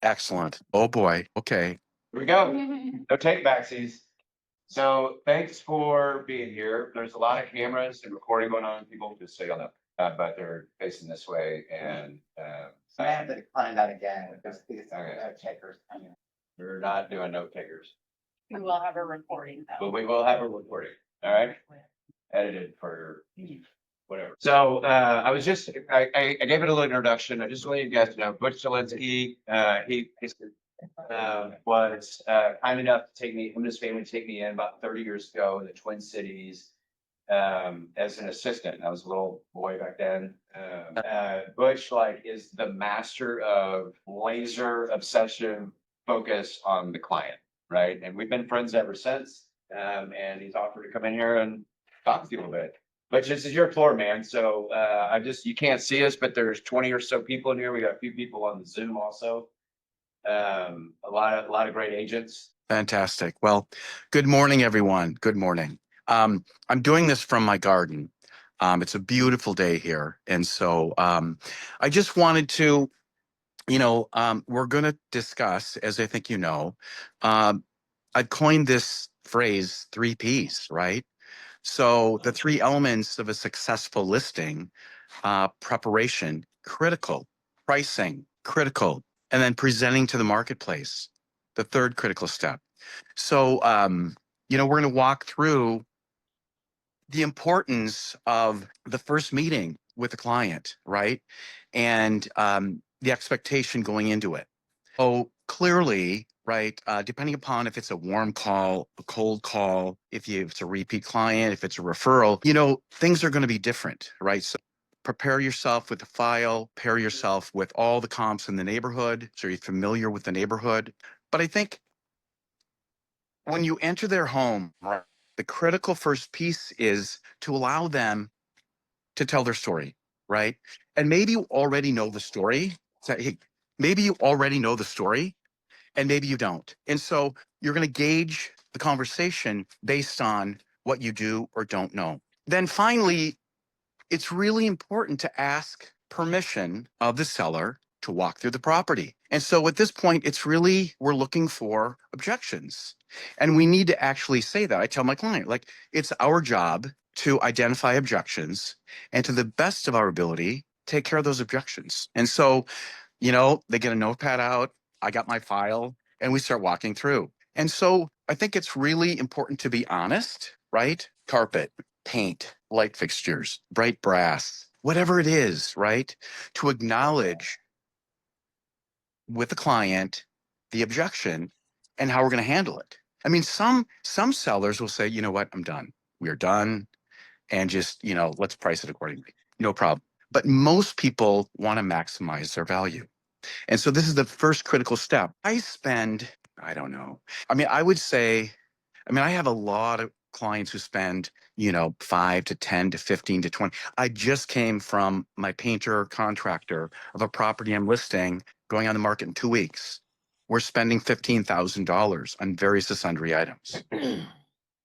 Excellent. Oh boy. Okay. Here we go. No take backsies. So thanks for being here. There's a lot of cameras and recording going on. People just say on the, but they're facing this way and, I have to decline that again because these Okay. are takers. we're not doing note takers, We will have a recording though. but we will have a recording. All right. Edited for whatever. So I was just I gave it a little introduction. I just want you guys to know Butch Zelinsky. He was kind enough to take me, him and his family take me in about 30 years ago in the Twin Cities as an assistant. I was a little boy back then. Butch is the master of laser obsession focus on the client, right? And we've been friends ever since. And he's offered to come in here and talk to you a little bit. But this is your floor, man. So you can't see us, but there's 20 or so people in here. We got a few people on the Zoom also. A lot of great agents. Fantastic. Well, good morning, everyone. Good morning. I'm doing this from my garden. It's a beautiful day here. And so I just wanted to, we're going to discuss, as I think you know, I've coined this phrase 3Ps, right? So the three elements of a successful listing, preparation, critical, pricing, critical, and then presenting to the marketplace, the third critical step. So, we're going to walk through the importance of the first meeting with the client, right? And the expectation going into it. So clearly, right, depending upon if it's a warm call, a cold call, if it's a repeat client, if it's a referral, things are going to be different, right? So prepare yourself with the file, pair yourself with all the comps in the neighborhood, so you're familiar with the neighborhood. But I think when you enter their home, right, the critical first piece is to allow them to tell their story, right? And maybe you already know the story. So, hey, maybe you already know the story, and maybe you don't. And so you're going to gauge the conversation based on what you do or don't know. Then finally, it's really important to ask permission of the seller to walk through the property. And so at this point, we're looking for objections. And we need to actually say that. I tell my client, it's our job to identify objections and to the best of our ability, take care of those objections. And so, they get a notepad out, I got my file, and we start walking through. And so I think it's really important to be honest, right? Carpet, paint, light fixtures, bright brass, whatever it is, right? To acknowledge with the client the objection and how we're going to handle it. I mean, some sellers will say, you know what, I'm done. We're done. And just, let's price it accordingly. No problem. But most people want to maximize their value. And so this is the first critical step. I don't know. I would say, I have a lot of clients who spend, 5 to 10 to 15 to 20. I just came from my painter contractor of a property I'm listing going on the market in 2 weeks. We're spending $15,000 on various and sundry items.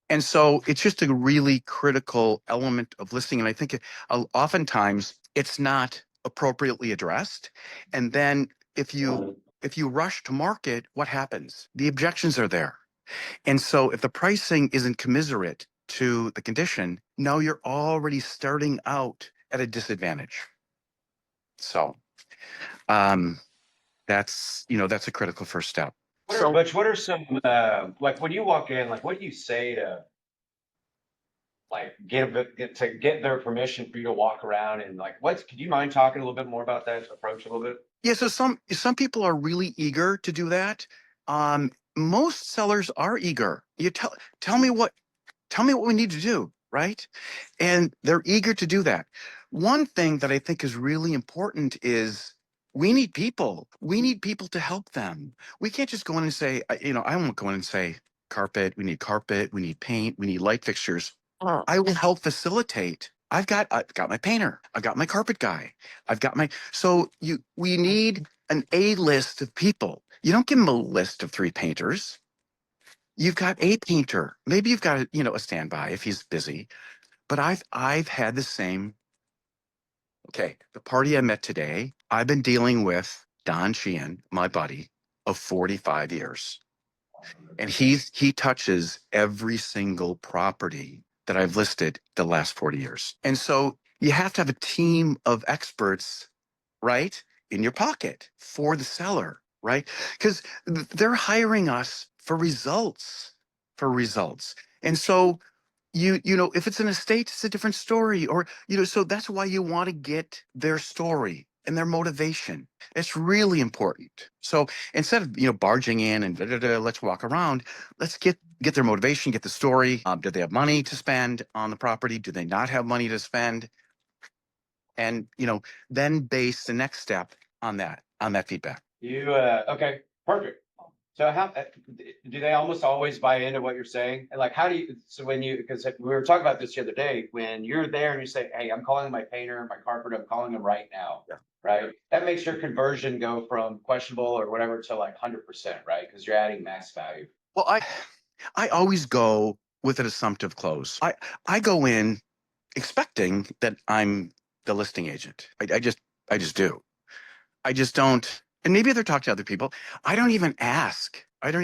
And so it's just a really critical element of listing. And I think oftentimes it's not appropriately addressed. And then if you rush to market, what happens? The objections are there. And so if the pricing isn't commensurate to the condition, now you're already starting out at a disadvantage. So that's a critical first step. Butch, what are some when you walk in, what do you say to get their permission for you to walk around and could you mind talking a little bit more about that approach a little bit? Yeah, so some people are really eager to do that. Most sellers are eager. You tell me what we need to do, right? And they're eager to do that. One thing that I think is really important is we need people. We need people to help them. We can't just go in and say, I won't go in and say carpet, we need paint, we need light fixtures. I will help facilitate. I've got my painter. I've got my carpet guy. We need an A list of people. You don't give them a list of 3 painters. You've got a painter. Maybe you've got a standby if he's busy. But I've had the same. Okay, the party I met today, I've been dealing with Don Sheehan, my buddy, of 45 years. And he touches every single property that I've listed the last 40 years. And so you have to have a team of experts, right, in your pocket for the seller, right? Because they're hiring us for results, And so you know, if it's an estate, it's a different story. Or, you know, so that's why you want to get their story and their motivation. It's really important. So instead of, you know, barging in and let's walk around, let's get their motivation, get the story. Do they have money to spend on the property? Do they not have money to spend? And, you know, then base the next step on that feedback. Okay, perfect. So how, do they almost always buy into what you're saying? And like, how do you, so when you, because we were talking about this the other day, when you're there and you say, hey, I'm calling my painter, my carpenter, I'm calling them right now. Yeah. Right? That makes your conversion go from questionable or whatever to like 100%, right? Because you're adding max value. Well, I always go with an assumptive close. I go in expecting that I'm the listing agent. I just do. I just don't. And maybe they're talking to other people. I don't even ask. Because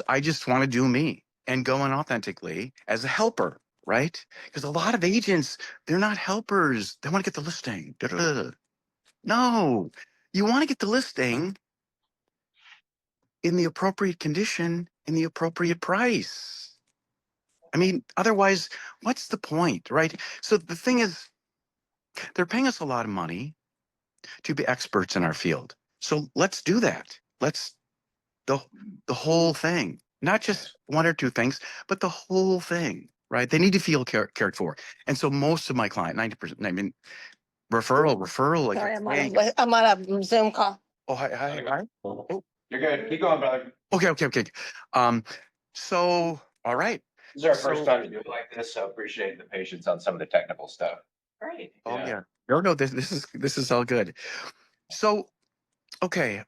I just want to do me and go in authentically as a helper, right? Because a lot of agents, they're not helpers. They want to get the listing. Da-da-da. No, you want to get the listing in the appropriate condition, in the appropriate price. I mean, otherwise, what's the point, right? So the thing is, they're paying us a lot of money to be experts in our field. So let's do that. Let's the whole thing, not just one or two things, but the whole thing, right? They need to feel cared for. And so most of my client, 90%, I mean, referral. Like, Sorry, hey, I'm on a Zoom call. oh, hi. Oh, You're good. Keep going, brother. okay. So, all right. This is our first So- time to do it like this, so appreciate the patience on some of the technical stuff. Great. Oh Yeah. yeah. No, this is all good. So, okay.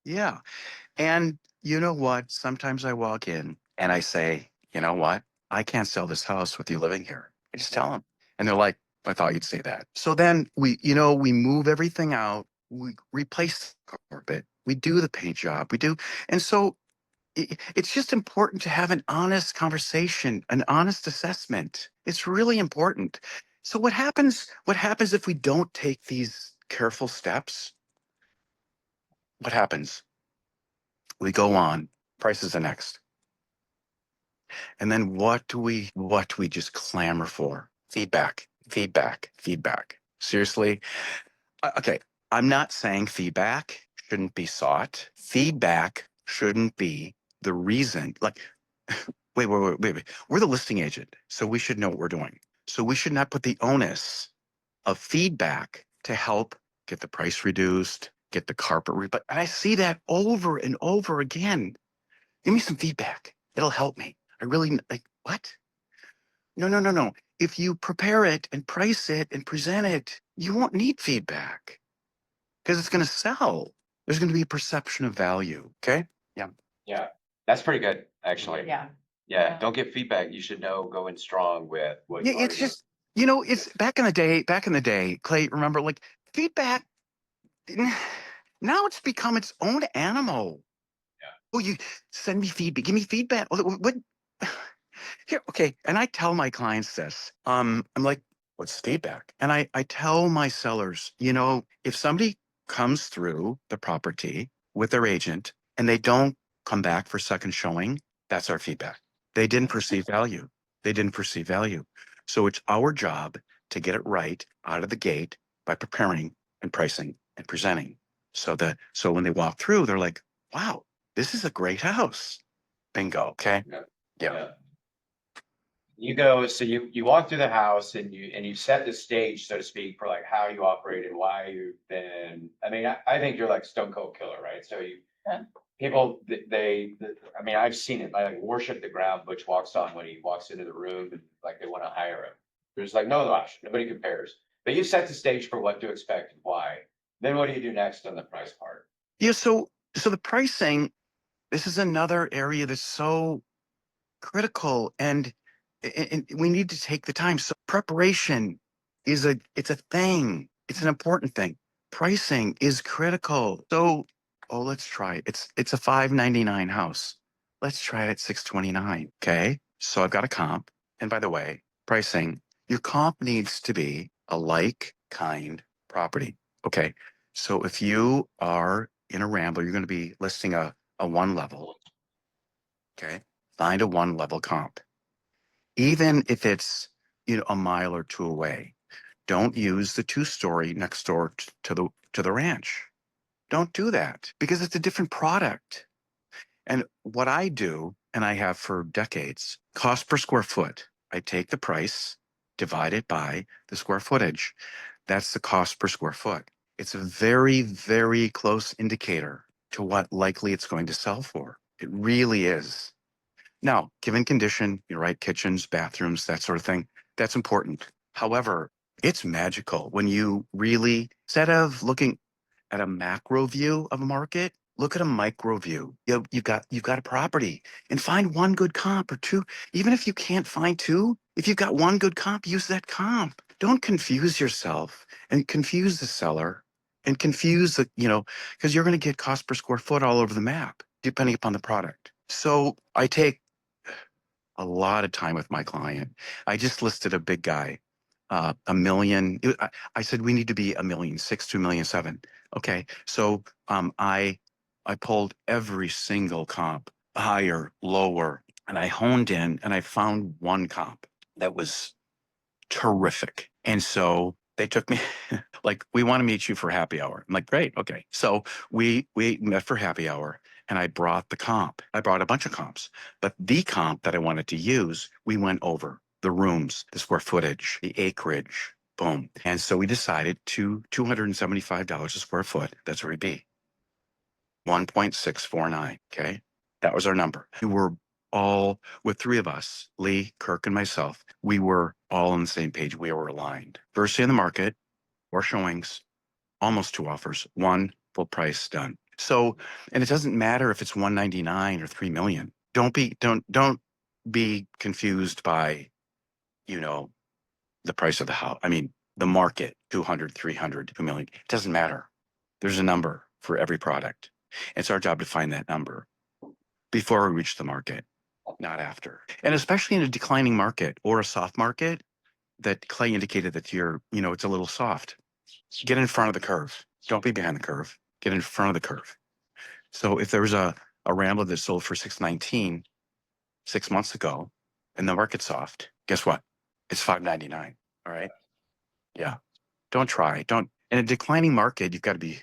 Yeah. And you know what? Sometimes I walk in and I say, you know what? I can't sell this house with you living here. I just tell them. And they're like, I thought you'd say that. So then we move everything out. We replace the carpet. We do the paint job. We do. And so it's just important to have an honest conversation, an honest assessment. It's really important. So what happens if we don't take these careful steps? What happens? We go on, prices are next. And then what do we just clamor for? Feedback. Seriously? Okay, I'm not saying feedback shouldn't be sought. Feedback shouldn't be the reason. Like, wait. We're the listing agent, so we should know what we're doing. So we should not put the onus of feedback to help get the price reduced, get the carpet but and I see that over and over again. Give me some feedback. It'll help me. I really like what? No. If you prepare it and price it and present it, you won't need feedback because it's going to sell. There's going to be a perception of value. Okay. Yeah, that's pretty good, actually. Yeah. Yeah, don't get feedback. You should know going strong with what Yeah. you It's already just, it's back in the day, Clay, remember, like feedback. Now it's become its own animal. Yeah. Oh, you send me feedback. Give me feedback. What? Here, okay. And I tell my clients this. I'm like, what's feedback? And I tell my sellers, if somebody comes through the property with their agent and they don't come back for second showing, that's our feedback. They didn't perceive value. So it's our job to get it right out of the gate by preparing and pricing and presenting. So when they walk through, they're like, wow, this is a great house. Bingo. Okay. Yeah. You go, so you walk through the house and you set the stage, so to speak, for like how you operate and why you've been, I mean, I think you're like stone cold killer, right? So Yeah. people, I mean, I've seen it, I like worship the ground Butch walks on when he walks into the room and like they want to hire him. There's like no rush, nobody compares, but you set the stage for what to expect and why. Then what do you do next on the price part? Yeah. So the pricing, this is another area that's so critical and we need to take the time. So preparation it's a thing. It's an important thing. Pricing is critical. So, oh, let's try it. It's a $599 house. Let's try it at $629. Okay. So I've got a comp. And by the way, pricing, your comp needs to be a like kind property. Okay. So if you are in a Ramble, you're going to be listing a one level. Okay. Find a one level comp. Even if it's, a mile or two away. Don't use the 2-story next door to the ranch. Don't do that because it's a different product. And what I do, and I have for decades, cost per square foot. I take the price, divide it by the square footage. That's the cost per square foot. It's a very, very close indicator to what likely it's going to sell for. It really is. Now, given condition, you're right, kitchens, bathrooms, that sort of thing, that's important. However, it's magical when you really, instead of looking at a macro view of a market, look at a micro view. You've got a property and find one good comp or two. Even if you can't find two, if you've got one good comp, use that comp. Don't confuse yourself and confuse the seller and confuse because you're going to get cost per square foot all over the map, depending upon the product. So I take a lot of time with my client. I just listed a big guy, a million. I said we need to be 1,600,000 to 1,700,000. Okay, so I pulled every single comp, higher, lower, and I honed in and I found one comp that was terrific. And so they took me like, we want to meet you for happy hour. I'm like, great, okay. So we met for happy hour. And I brought the comp. I brought a bunch of comps, but the comp that I wanted to use, we went over the rooms, the square footage, the acreage, boom. And so we decided to $275 a square foot. That's where we'd be. 1.649. Okay. That was our number. We were all with three of us, Lee, Kirk, and myself. We were all on the same page. We were aligned. First day in the market, 4 showings, almost 2 offers, 1 full price done. So, and it doesn't matter if it's 199 or 3 million. Don't be confused by, the price of the house. I mean, the market, 200, 300, 2 million. It doesn't matter. There's a number for every product. It's our job to find that number before we reach the market, not after. And especially in a declining market or a soft market, that Clay indicated that it's a little soft. Get in front of the curve. Don't be behind the curve. Get in front of the curve. So if there's a Rambler that sold for 619 6 months ago and the market's soft, guess what? It's 599. All right. Yeah. Don't try. Don't. In a declining market, you've got to be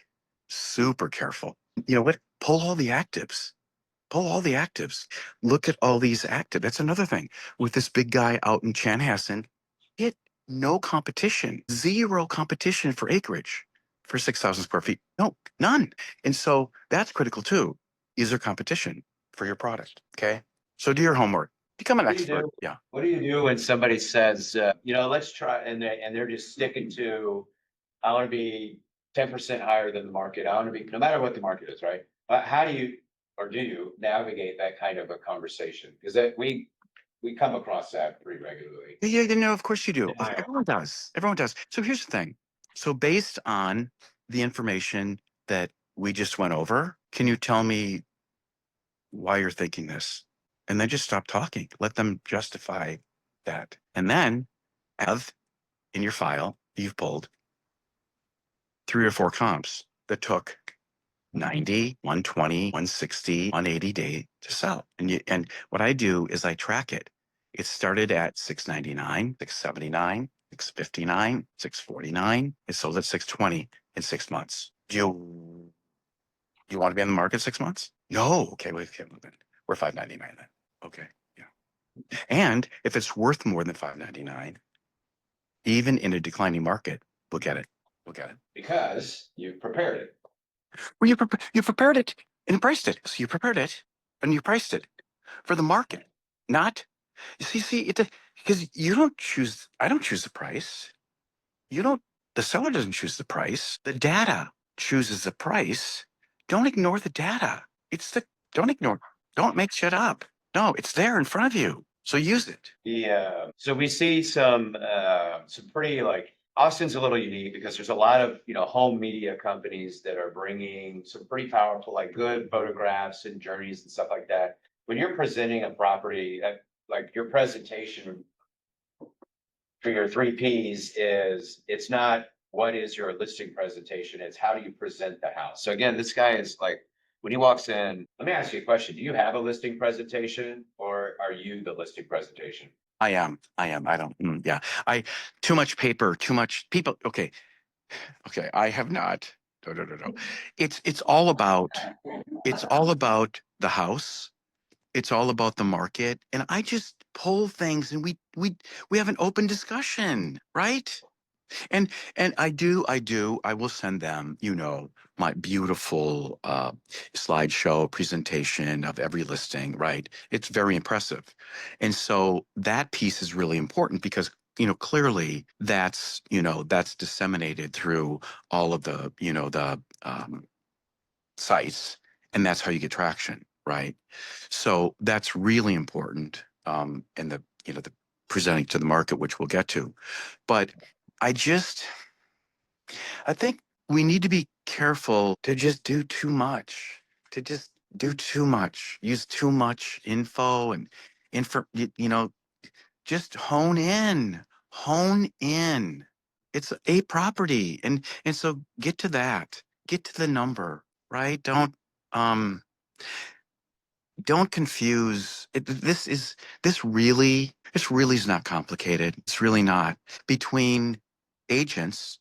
super careful. You know what? Pull all the actives. Pull all the actives. Look at all these active. That's another thing. With this big guy out in Chanhassen, it no competition, zero competition for acreage for 6,000 square feet. No, none. And so that's critical too. Is there competition for your product? Okay. So do your homework. Become an What do you expert. do? Yeah. What do you do when somebody says, let's try, and they're just sticking to, I want to be 10% higher than the market. I want to be, no matter what the market is, right? How do you, or do you navigate that kind of a conversation? Because we come across that pretty regularly. Yeah, no, of course you do. Denial. Everyone does. Everyone does. So here's the thing. So based on the information that we just went over, can you tell me why you're thinking this? And then just stop talking. Let them justify that. And then have in your file, you've pulled 3 or 4 comps that took 90, 120, 160, 180 day to sell. And what I do is I track it. It started at 699, 679, 659, 649. It sold at 620 in 6 months. Do you want to be on the market 6 months? No. Okay, wait, then. We're 599 then. Okay. Yeah. And if it's worth more than 599, even in a declining market, look at it. Look at it. Because You prepared it. well, you prepared it and priced it. So you prepared it and you priced it for the market, not because you don't choose. I don't choose the price. You don't. The seller doesn't choose the price. The data chooses the price. Don't ignore the data. Don't ignore. Don't make shit up. No, it's there in front of you. So use it. So we see some pretty like Austin's a little unique because there's a lot of, home media companies that are bringing some pretty powerful, like good photographs and journeys and stuff like that. When you're presenting a property, like your presentation for your 3 Ps it's not what is your listing presentation, it's how do you present the house. So again, this guy is like, when he walks in, let me ask you a question. Do you have a listing presentation or are you the listing presentation? I am. I don't. Yeah. Too much paper. Too much people. Okay. I have not. No. It's all about. It's all about the house. It's all about the market, and I just pull things, and we have an open discussion, right? And I will send them, my beautiful slideshow presentation of every listing, right? It's very impressive. And so that piece is really important because, clearly that's disseminated through all of the sites, and that's how you get traction, right? So that's really important in the presenting to the market, which we'll get to. But I just, I think we need to be careful to just do too much, to just do too much, use too much info and just hone in. It's a property. And so get to that, get to the number, right? Um, don't confuse it. This really is not complicated. It's really not. Between agents,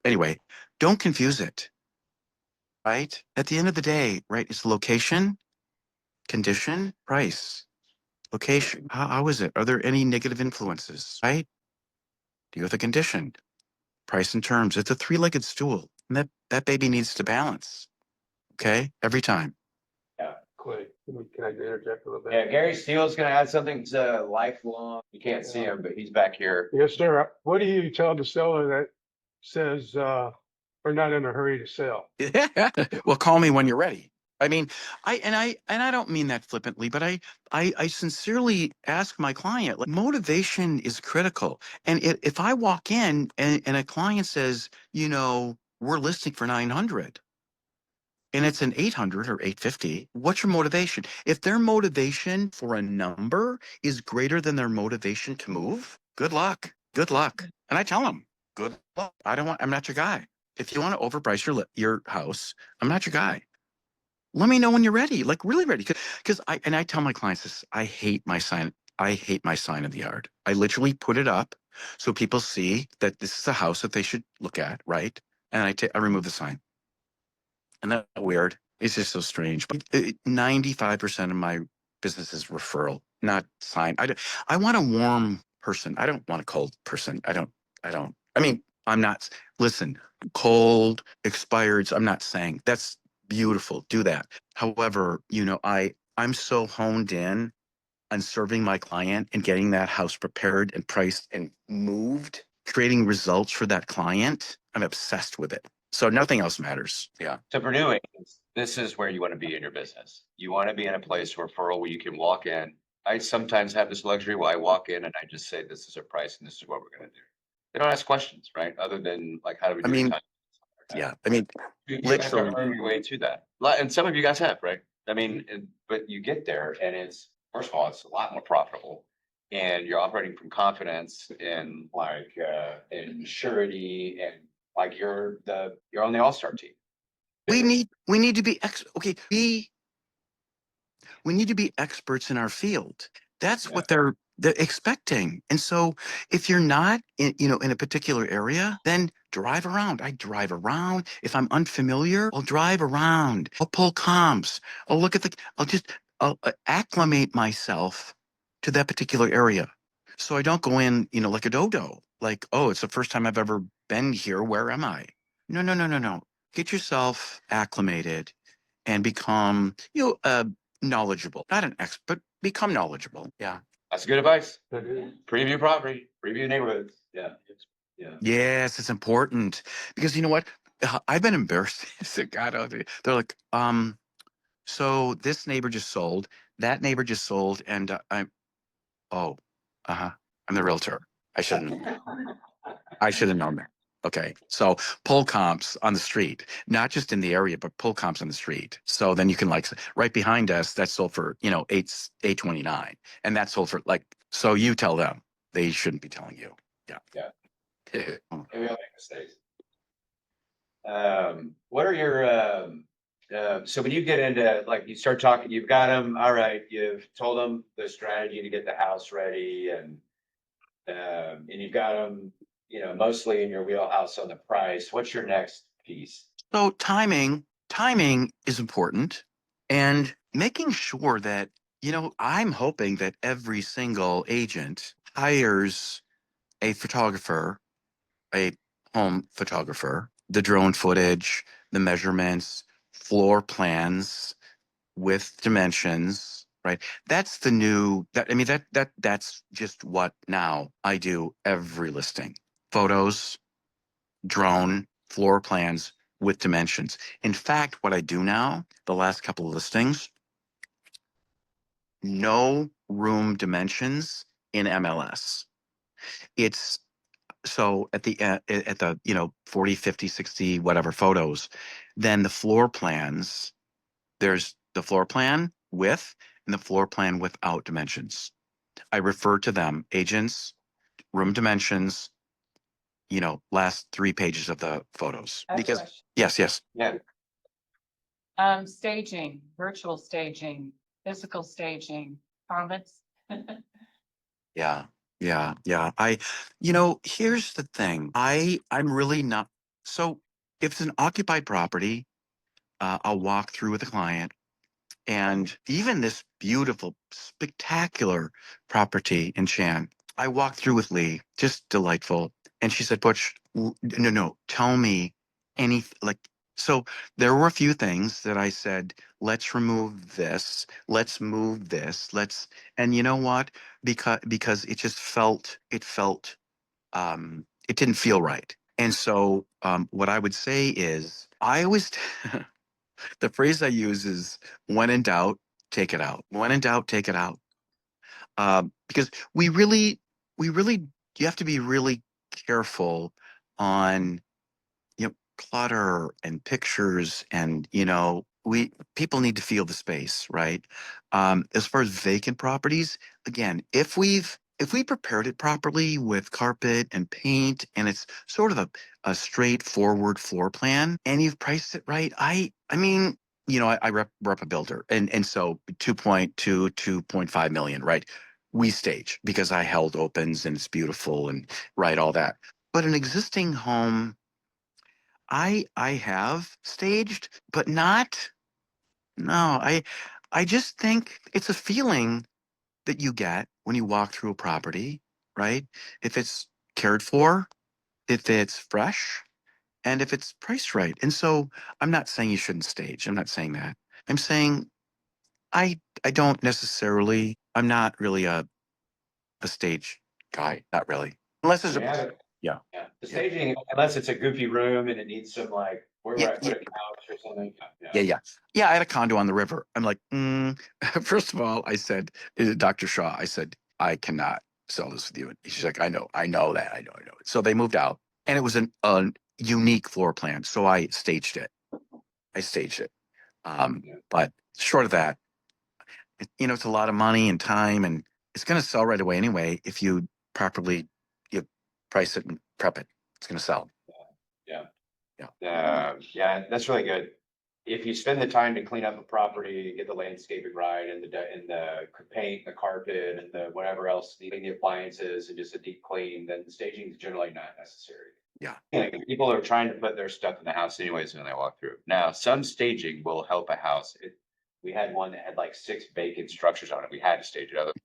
anyway, don't confuse it, right? At the end of the day, right, it's location, condition, price. Location, how is it? Are there any negative influences, right? Do you have the condition, price and terms? It's a three-legged stool, and that baby needs to balance, okay? Every time. Yeah. Quick, can I interject a little bit? Yeah, Gary Steele's gonna add something to lifelong. You can't see him, but he's back here. Yes, sir. What do you tell the seller that says, we're not in a hurry to sell? Well, call me when you're ready. I mean, I don't mean that flippantly, but I sincerely ask my client, like, motivation is critical. And if I walk in and a client says, we're listing for 900 and it's an 800 or 850, what's your motivation? If their motivation for a number is greater than their motivation to move, good luck. Good luck. And I tell them, good luck. I'm not your guy. If you want to overprice your house, I'm not your guy. Let me know when you're ready, like really ready. Because I tell my clients this, I hate my sign. I hate my sign in the yard. I literally put it up so people see that this is a house that they should look at, right? And I remove the sign. And that's weird. It's just so strange. But 95% of my business is referral, not sign. I want a warm person. I don't want a cold person. I don't. I mean, I'm not. Listen, cold, expired. I'm not saying that's beautiful. Do that. However, I'm so honed in on serving my client and getting that house prepared and priced and moved, creating results for that client. I'm obsessed with it. So nothing else matters. Yeah. So for new agents, this is where you want to be in your business. You want to be in a place, referral, where you can walk in. I sometimes have this luxury where I walk in and I just say, this is our price and this is what we're going to do. They don't ask questions, right? Other than like, how do we do it? Yeah. I mean, you have to earn your way to that. And some of you guys have, right? I mean, but you get there and it's, first of all, it's a lot more profitable and you're operating from confidence and in surety and like you're on the all-star team. we need to be we need to be experts in our field. That's what they're expecting. And so if you're not in a particular area, then drive around. I drive around. If I'm unfamiliar, I'll drive around. I'll pull comps. I'll acclimate myself to that particular area. So I don't go in, like a dodo, like, oh, it's the first time I've ever been here. Where am I? No. Get yourself acclimated and become, knowledgeable. Not an expert, become knowledgeable. Yeah. That's good advice. Preview property, preview neighborhoods. Yeah. Yes, it's important because you know what? I've been embarrassed. God, they're like, so this neighbor just sold, that neighbor just sold, and I'm the realtor. I shouldn't. I should have known that. Okay. So pull comps on the street, not just in the area, but pull comps on the street. So then you can like right behind us, that sold for, $829. And that sold for like, so you tell them they shouldn't be telling you. Yeah. Yeah. Yeah. And we all make mistakes. What are your, so when you get into, like, you start talking, you've got them, all right, you've told them the strategy to get the house ready and you've got them, mostly in your wheelhouse on the price. What's your next piece? So timing is important, and making sure that, I'm hoping that every single agent hires a photographer, a home photographer, the drone footage, the measurements, floor plans with dimensions, right? That's the new that I mean that's just what now I do every listing. Photos, drone, floor plans with dimensions. In fact, what I do now, the last couple of listings, no room dimensions in MLS. It's so at the 40, 50, 60 whatever photos, then the floor plans, there's the floor plan with and the floor plan without dimensions. I refer to them agents, room dimensions, last 3 pages of the photos. I have a Because question. yes. Yeah. Staging, virtual staging, physical staging, comments. Yeah. Here's the thing. I'm really not. So if it's an occupied property, I'll walk through with the client. And even this beautiful, spectacular property in Shan, I walked through with Lee, just delightful. And she said, Butch, no, tell me anything. Like, so there were a few things that I said, let's remove this, let's move this, and you know what? Because it didn't feel right. And so, what I would say is, I always, the phrase I use is when in doubt, take it out. When in doubt, take it out. Because you have to be really careful on, clutter and pictures and, people need to feel the space, right? As far as vacant properties, again, if we prepared it properly with carpet and paint and it's sort of a straightforward floor plan and you've priced it right, I mean, I rep a builder and so 2.2, 2.5 million, right? We stage because I held opens and it's beautiful and right, all that. But an existing home, I have staged, but not. No, I just think it's a feeling that you get when you walk through a property, right? If it's cared for, if it's fresh, and if it's priced right. And so I'm not saying you shouldn't stage. I'm not saying that. I'm saying I don't necessarily. I'm not really a stage guy. Not really. Unless there's Yeah. yeah. Yeah. The Yeah. staging, unless it's a goofy room and it needs some like, where would I put a couch or something? Yeah. I had a condo on the river. I'm like, first of all, I said, Dr. Shaw, I said, I cannot sell this with you. And she's like, I know that. I know it. So they moved out and it was a unique floor plan. So I staged it. Yeah. But short of that, it's a lot of money and time and it's going to sell right away anyway. If you properly, you price it and prep it, it's going to sell. Yeah, that's really good. If you spend the time to clean up a property, get the landscaping right and the paint, the carpet and the whatever else, the appliances and just a deep clean, then staging is generally not necessary. Yeah. People are trying to put their stuff in the house anyways when they walk through. Now, some staging will help a house. We had one that had like 6 vacant structures on it. We had to stage it.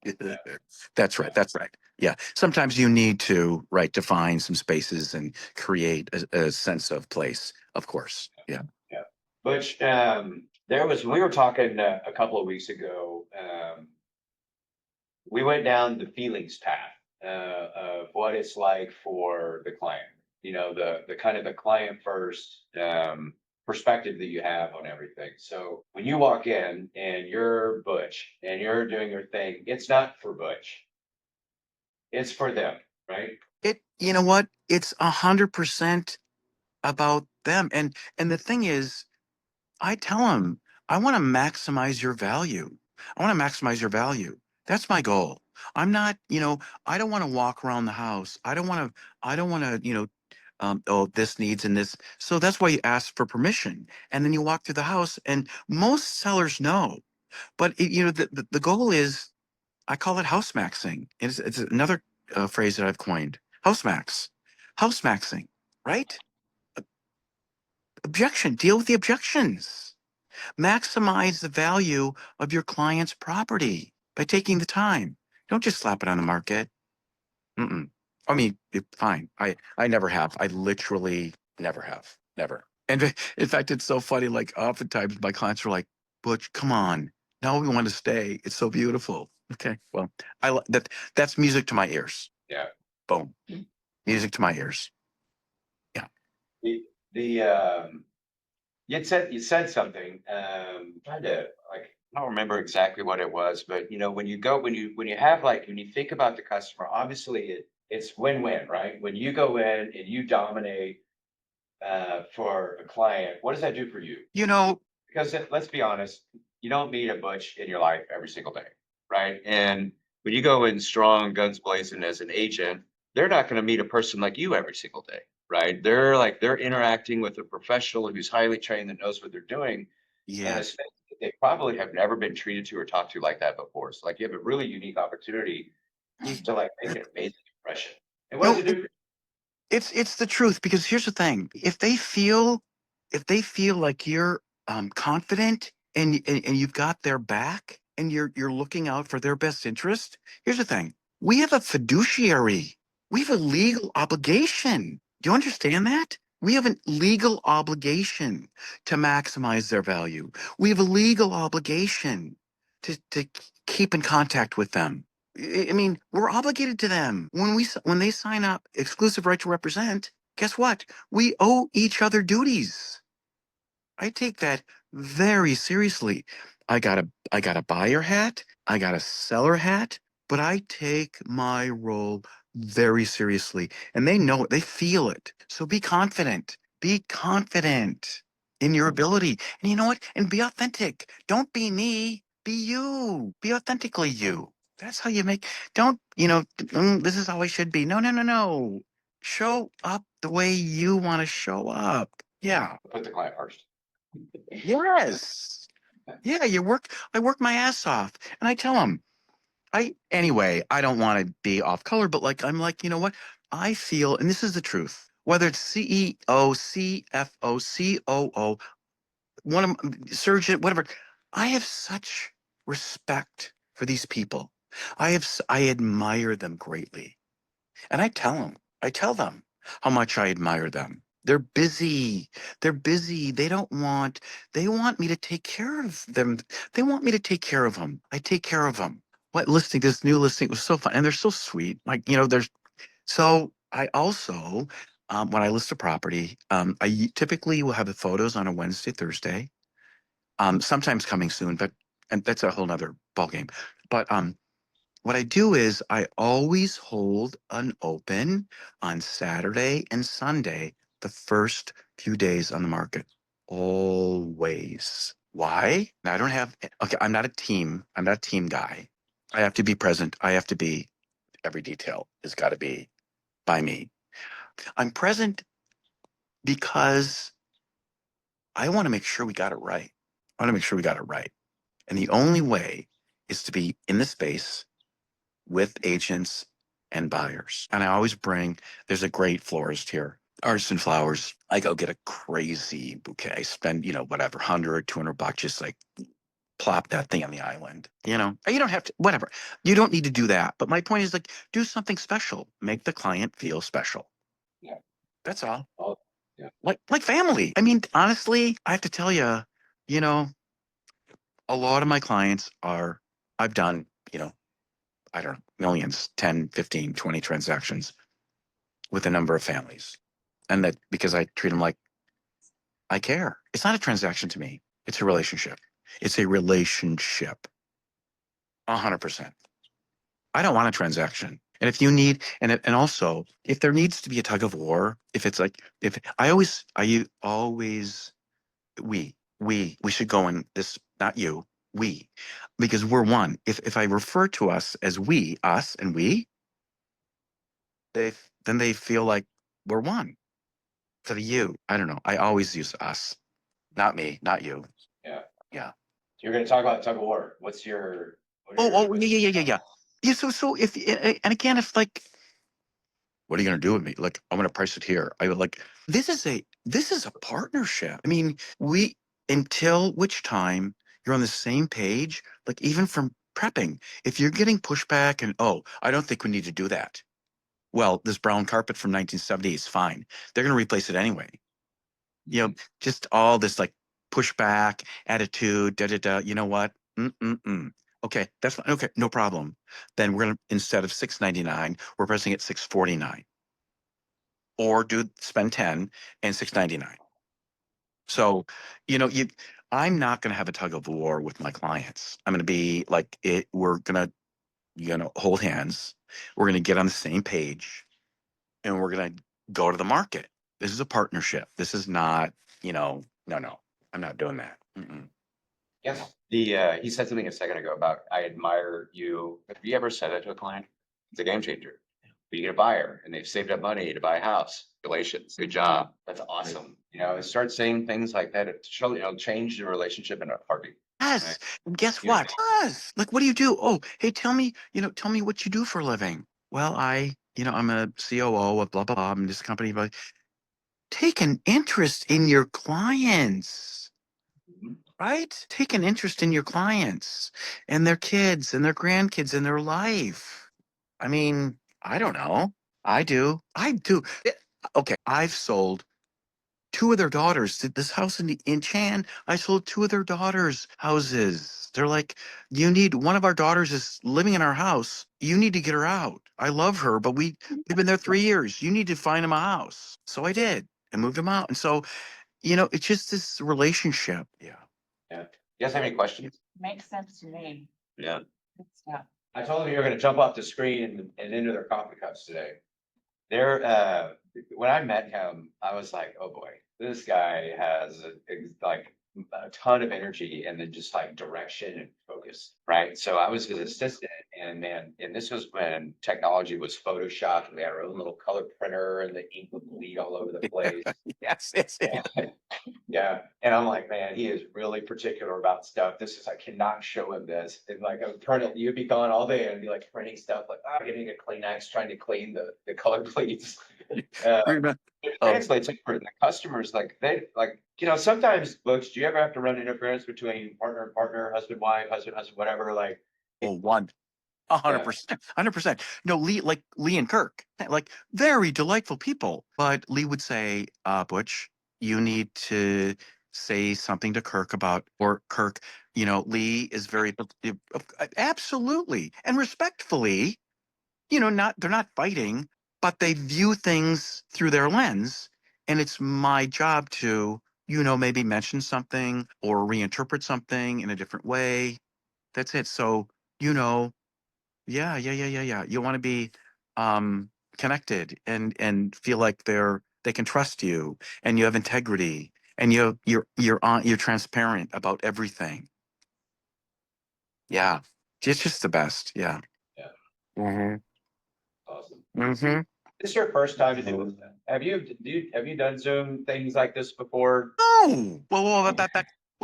That's right. That's right. Yeah. Sometimes you need to, right, define some spaces and create a sense of place, of course. Yeah. Yeah. Which, we were talking a couple of weeks ago, we went down the feelings path, of what it's like for the client, the kind of the client first, perspective that you have on everything. So when you walk in and you're Butch and you're doing your thing, it's not for Butch. It's for them. right? You know what? It's 100% about them. And the thing is, I tell them, I want to maximize your value. I want to maximize your value. That's my goal. I'm not, I don't want to walk around the house. I don't want to, oh, this needs and this. So that's why you ask for permission. And then you walk through the house and most sellers know. But, the goal is, I call it house maxing. It's another phrase that I've coined. House max. House maxing, right? Objection. Deal with the objections. Maximize the value of your client's property by taking the time. Don't just slap it on the market. Mm-mm. I mean, fine. I never have. I literally never have. Never. And in fact, it's so funny. Like oftentimes my clients are like, Butch, come on. Now we want to stay. It's so beautiful. Okay. Well, that's music to my ears. Yeah. Boom. Music to my ears. Yeah. You said something, trying to like, I don't remember exactly what it was, but when you think about the customer, obviously it's win-win, right? When you go in and you dominate, for a client, what does that do for you? Because let's be honest, you don't meet a Butch in your life every single day, right? And when you go in strong, guns blazing as an agent, they're not going to meet a person like you every single day, right? They're interacting with a professional who's highly trained that knows what they're doing. And Yeah. especially they probably have never been treated to or talked to like that before. So like you have a really unique opportunity to like make an amazing impression. And what does it do? It's the truth because here's the thing. If they feel like you're confident and you've got their back and you're looking out for their best interest, here's the thing. We have a fiduciary. We have a legal obligation. Do you understand that? We have a legal obligation to maximize their value. We have a legal obligation to keep in contact with them. I mean, we're obligated to them. When they sign up exclusive right to represent, guess what? We owe each other duties. I take that very seriously. I got a buyer hat, I got a seller hat, but I take my role very seriously. And they know it, they feel it. So be confident. Be confident in your ability. And you know what? And be authentic. Don't be me. Be you. Be authentically you. That's how you make, don't, this is how I should be. No, no, no, no. Show up the way you want to show up. Yeah. Put the client first. Yes. Yeah, I work my ass off. And I tell them, anyway, I don't want to be off color, but I'm like, you know what? I feel, and this is the truth, whether it's CEO, CFO, COO, one of surgeon, whatever, I have such respect for these people. I admire them greatly. And I tell them how much I admire them. They're busy. They're busy. They want me to take care of them. They want me to take care of them. I take care of them. This new listing was so fun. And they're so sweet. So I also, when I list a property, I typically will have the photos on a Wednesday, Thursday, sometimes coming soon, and that's a whole nother ballgame. But, what I do is I always hold an open on Saturday and Sunday, the first few days on the market. Always. Why? I don't have, okay, I'm not a team guy. I have to be present. Every detail has got to be by me. I'm present because I want to make sure we got it right. I want to make sure we got it right. And the only way is to be in the space with agents and buyers. And I always there's a great florist here, Artisan Flowers. I go get a crazy bouquet. I spend, whatever, 100, $200, just like plop that thing on the island. You don't have to, whatever. You don't need to do that. But my point is do something special. Make the client feel special. Yeah. That's all. Oh, yeah. Like family. I mean, honestly, I have to tell you, a lot of my clients I've done, I don't know, millions, 10, 15, 20 transactions with a number of families. And that because I treat them like I care. It's not a transaction to me. It's a relationship. It's a relationship. 100%. I don't want a transaction. And if you need, and also if there needs to be a tug of war, if it's like, if we should go in this, not you, we, because we're one. If I refer to us as we, us and we, then they feel like we're one. To the you, I don't know. I always use us, not me, not you. Yeah. Yeah. You're gonna talk about tug of war. What are your? Yeah. Yeah. So if, and again, if like, what are you going to do with me? Like, I'm going to price it here. I would like, this is a partnership. I mean, until which time you're on the same page, like even from prepping, if you're getting pushback and, oh, I don't think we need to do that. Well, this brown carpet from 1970 is fine. They're going to replace it anyway. You know, just all this like pushback attitude, you know what? Okay, that's fine. Okay, no problem. Then we're going to, instead of $6.99, we're pricing it $6.49. Or spend 10 and $6.99. So, I'm not going to have a tug of war with my clients. I'm going to be like we're going to, hold hands. We're going to get on the same page and we're going to go to the market. This is a partnership. This is not, no, I'm not doing that. Yes. He said something a second ago about, I admire you. Have you ever said that to a client? It's a game changer. You get a buyer and they've saved up money to buy a house. Congratulations. Good job. That's awesome. Start saying things like that. It change the relationship in a heartbeat. Yes. Right. And guess Yeah. what? Yes. Like, what do you do? Oh, hey, tell me what you do for a living. Well, I'm a COO of blah, blah, blah. I'm this company, but take an interest in your clients, right? Take an interest in your clients and their kids and their grandkids and their life. I mean, I don't know. I do. Okay. I've sold two of their daughters. This house in Chan, I sold two of their daughters' houses. They're like, one of our daughters is living in our house. You need to get her out. I love her, but we've been there 3 years. You need to find him a house. So I did and moved him out. And so, it's just this relationship. Yeah. Yeah. You guys have any questions? Makes sense to me. Yeah. Good stuff. I told them you were gonna jump off the screen and into their coffee cups today. When I met him, I was like, oh boy, this guy has like a ton of energy and then just like direction and focus, right? So I was his assistant, and this was when technology was Photoshop, and we had our own little color printer and the ink would bleed all over the place. Yes. Yeah, and I'm like, man, he is really particular about stuff. I cannot show him this. And like, I would turn it, you'd be gone all day and be like printing stuff, like, getting a Kleenex, trying to clean the color bleeds. It translates it for the customers, like sometimes, Books, do you ever have to run interference between partner and partner, husband, wife, husband, whatever, like? Oh, 100%. 100%. No, Lee and Kirk, like very delightful people. But Lee would say, Butch, you need to say something to Kirk about, or Kirk, Lee is very, absolutely. And respectfully, they're not fighting, but they view things through their lens. And it's my job to, maybe mention something or reinterpret something in a different way. That's it. So, yeah. You want to be connected and feel like they can trust you and you have integrity and you're transparent about everything. Yeah. It's just the best. Yeah. Yeah. Mm-hmm. Awesome. Mm-hmm. This is your first time to do this. Have you done Zoom things like this before? No.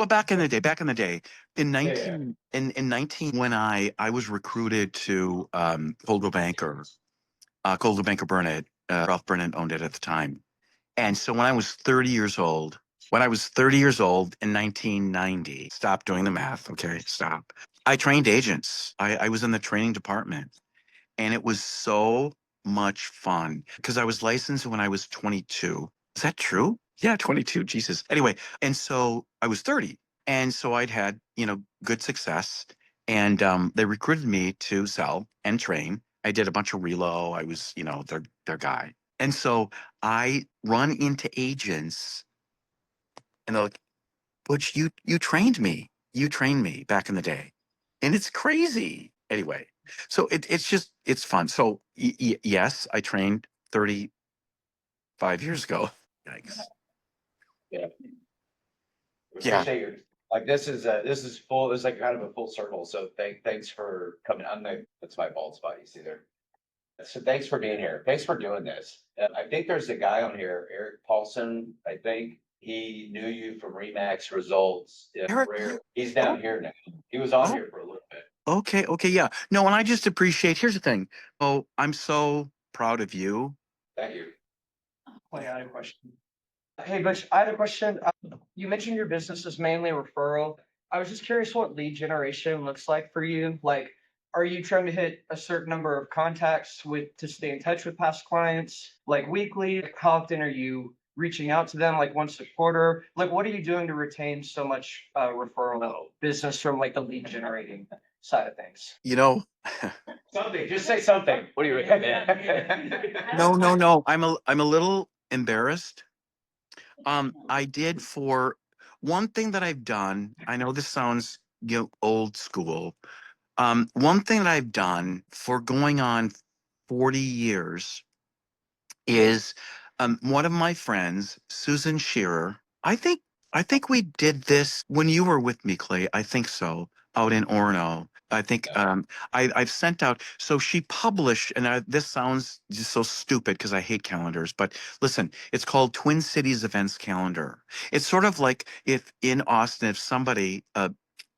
Back in the day, in 19 in 19 when I was recruited to Coldwell Banker Byrne, Ralph Byrne owned it at the time. And so when I was 30 years old, in 1990, stop doing the math. Okay, stop. I trained agents. I was in the training department, and it was so much fun because I was licensed when I was 22. Is that true? Yeah, 22. Jesus. Anyway, and so I was 30. And so I'd had, good success. And they recruited me to sell and train. I did a bunch of relo. I was, their guy. And so I run into agents and they're like, Butch, you trained me. You trained me back in the day. And it's crazy. anyway, so it's fun. So yes, I trained 35 years ago. Yikes. Yeah. Yeah. Appreciate your, like, this is full, this is like kind of a full circle. So thanks for coming on. That's my bald spot. You see there. So thanks for being here. Thanks for doing this. I think there's a guy on here, Eric Paulson. I think he knew you from Remax Results. Eric? He's down here now. He was on Oh. here for a little bit. Okay, yeah. No, and I just appreciate, here's the thing. Oh, I'm so proud of you. Thank you. Wait, I had a question. Hey, Butch, I had a question. You mentioned your business is mainly referral. I was just curious what lead generation looks like for you. Like, are you trying to hit a certain number of contacts to stay in touch with past clients, like weekly? How often are you reaching out to them, like once a quarter? Like, what are you doing to retain so much referral business from like the lead generating side of things? You know, Something, just say something. What do you? no. I'm a little embarrassed. I did for one thing that I've done. I know this sounds, old school. One thing that I've done for going on 40 years is one of my friends, Susan Shearer. I think we did this when you were with me, Clay. I think so, out in Orono. I think I've sent out. So she published, and this sounds just so stupid because I hate calendars. But listen, it's called Twin Cities Events Calendar. It's sort of like if in Austin, if somebody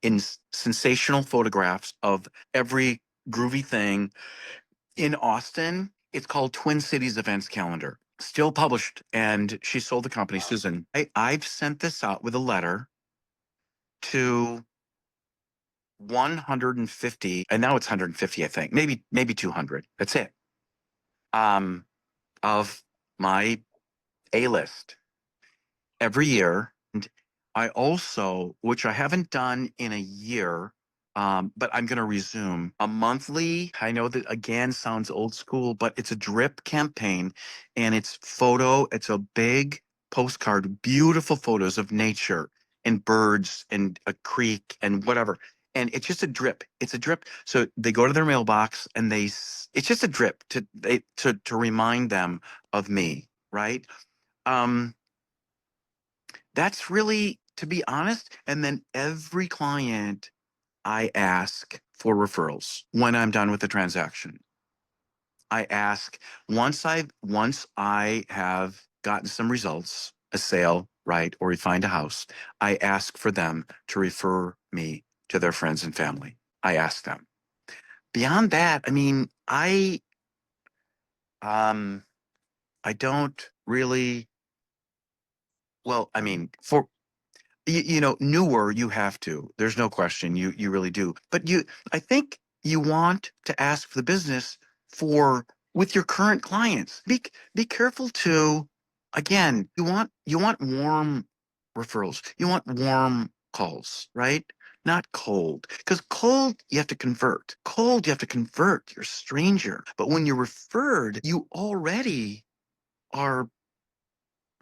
in sensational photographs of every groovy thing in Austin. It's called Twin Cities Events Calendar. Still published, and she sold the company, Susan. I've sent this out with a letter to 150, and now it's 150, I think, maybe 200. That's it. Of my A list every year. And I also, which I haven't done in a year, but I'm going to resume a monthly. I know that again sounds old school, but it's a drip campaign, and it's a big postcard, beautiful photos of nature and birds and a creek and whatever. And it's just a drip. It's a drip. So they go to their mailbox and it's just a drip to remind them of me. Right. That's really, to be honest. And then every client I ask for referrals when I'm done with the transaction. I ask once I have gotten some results, a sale, right, or we find a house, I ask for them to refer me to their friends and family. I ask them. Beyond that, I mean, I don't really, well, I mean, for newer, you have to. There's no question. You really do. But I think you want to ask for the business with your current clients. Be careful to, again, you want warm referrals. You want warm calls, right? Not cold. Because cold, you have to convert. Cold, you have to convert. You're a stranger. But when you're referred, you already are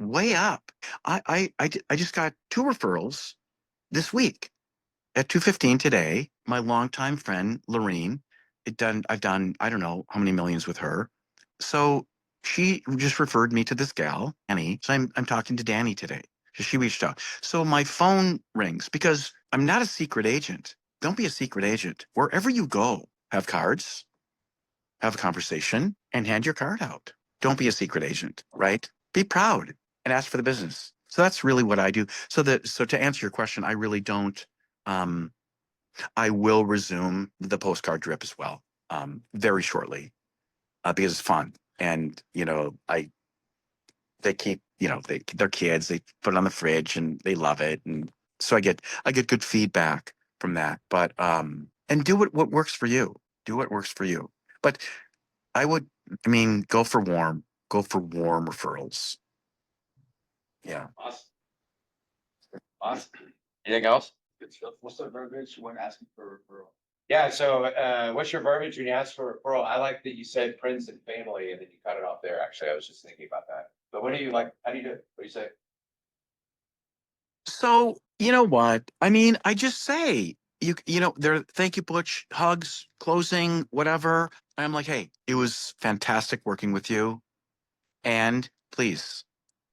way up. I just got 2 referrals this week at 2:15 today. My longtime friend Lorene, I've done I don't know how many millions with her. So she just referred me to this gal, Danny. So I'm talking to Danny today. So she reached out. So my phone rings because I'm not a secret agent. Don't be a secret agent. Wherever you go, have cards, have a conversation, and hand your card out. Don't be a secret agent, right? Be proud and ask for the business. So that's really what I do. So to answer your question, I really don't. I will resume the postcard drip as well, very shortly, because it's fun, and they keep they're kids. They put it on the fridge and they love it, and so I get good feedback from that. But and do what works for you. Do what works for you. But I mean, go for warm referrals. Yeah. Awesome. Anything else? What's the verbiage when asking for a referral? Yeah, so what's your verbiage when you ask for a referral? I like that you said friends and family and then you cut it off there. Actually, I was just thinking about that. But how do you do it? What do you say? So you know what? I mean, I just say you know, there, thank you, Butch, hugs, closing, whatever. I'm like, hey, it was fantastic working with you. And please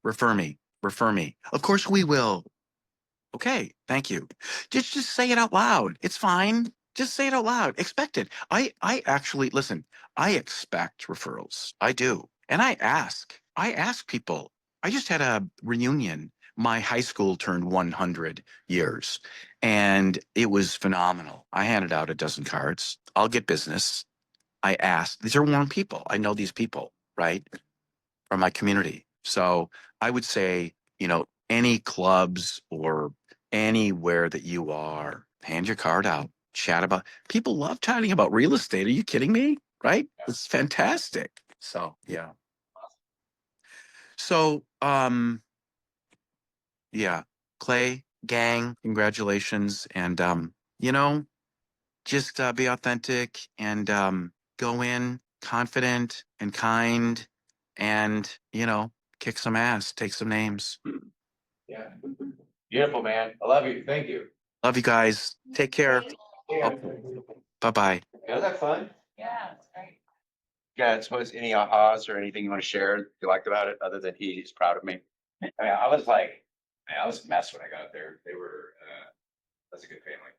refer me, refer me. Of course we will. Okay, thank you. Just say it out loud. It's fine. Just say it out loud. Expect it. I actually listen, I expect referrals. I do. And I ask people. I just had a reunion. My high school turned 100 years and it was phenomenal. I handed out a dozen cards. I'll get business. I asked. These are warm people. I know these people, right? From my community. So I would say, you know, any clubs or anywhere that you are, hand your card out, chat about. People love chatting about real estate. Are you kidding me? Right? It's fantastic. So yeah. So yeah, Clay gang, congratulations, and you know, just be authentic and go in confident and kind, and you know, kick some ass, take some names. Yeah. Beautiful, man. I love you. Thank you. Love you guys. Take care. Yeah. Bye bye. Was that fun? Yeah, it's great. Yeah, suppose any ahas or anything you want to share you liked about it, other than he's proud of me. I mean, I was like, man, I was a mess when I got there. They were, that's a good family.